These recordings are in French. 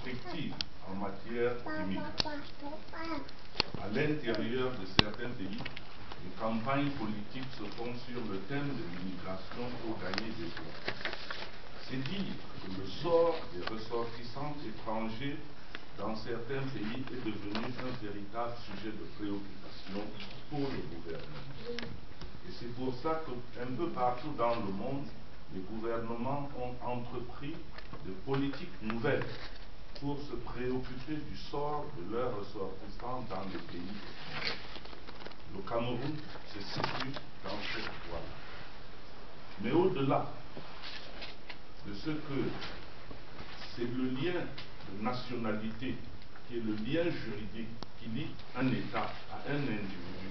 restrictives en matière d'immigration. À l'intérieur de certains pays, les campagnes politiques se font sur le thème de l'immigration pour gagner des voix. C'est dire que le sort des ressortissants étrangers dans certains pays est devenu un véritable sujet de préoccupation pour le gouvernement. Et c'est pour ça qu'un peu partout dans le monde, les gouvernements ont entrepris de politiques nouvelles pour se préoccuper du sort de leurs ressortissants dans les pays étrangers. Le Cameroun se situe dans cette voie-là. Mais au-delà de ce que c'est le lien de nationalité qui est le lien juridique qui lie un État à un individu,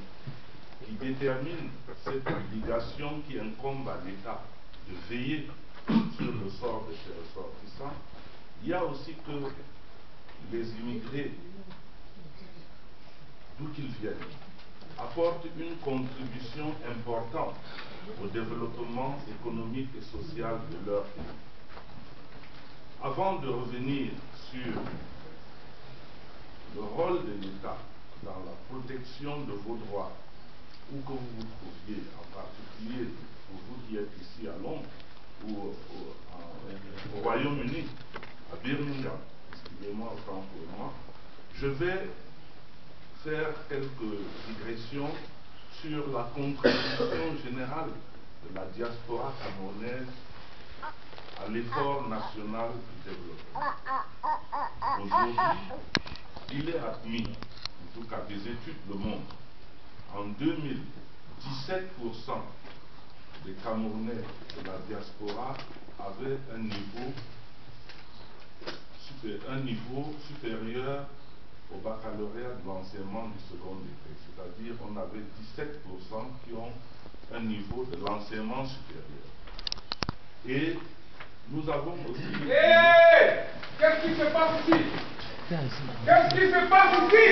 qui détermine cette obligation qui incombe à l'État de veiller sur le sort de ses ressortissants, il y a aussi que les immigrés, d'où qu'ils viennent, apportent une contribution importante au développement économique et social de leur pays. Avant de revenir sur le rôle de l'État dans la protection de vos droits, où que vous vous trouviez, en particulier pour vous qui êtes ici à Londres ou au Royaume-Uni, à Birmingham, excusez-moi autant pour moi, je vais faire quelques digressions sur la contribution générale de la diaspora camerounaise à l'effort national du développement. Aujourd'hui, il est admis, en tout cas des études le montrent, en 2000, 17% des Camerounais de la diaspora avaient un niveau supérieur au baccalauréat de l'enseignement du second degré. C'est-à-dire qu'on avait 17% qui ont un niveau de l'enseignement supérieur. Et nous avons aussi... Qu'est-ce qui se passe ici? Qu'est-ce qui se passe ici?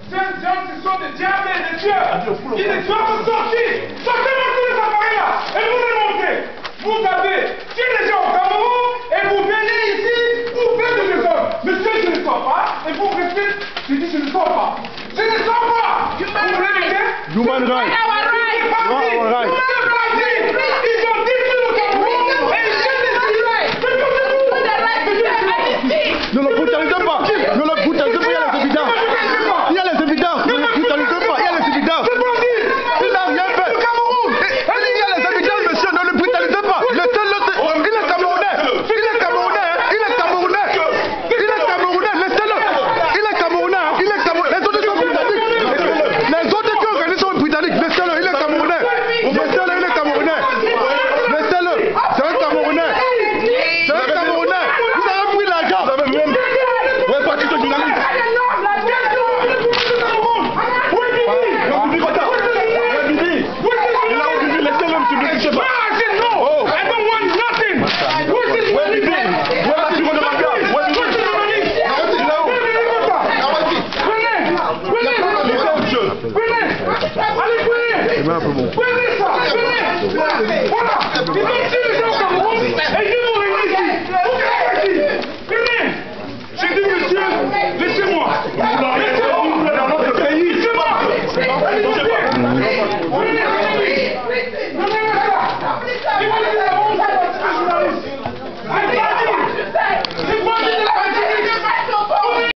Ces gens, ce sont des diables et des dieux. Ils doivent sortir. Sortez-moi tous les appareils-là et vous les montrez. Vous avez tué les gens au Cameroun et vous venez ici pour faire de désordre. Monsieur, je ne sors pas et vous restez. Je dis, je ne sors pas. Je ne sors pas. Vous voulez m'aider? Human rights. Ils ont détruit le Cameroun et ils viennent ici. Mais no,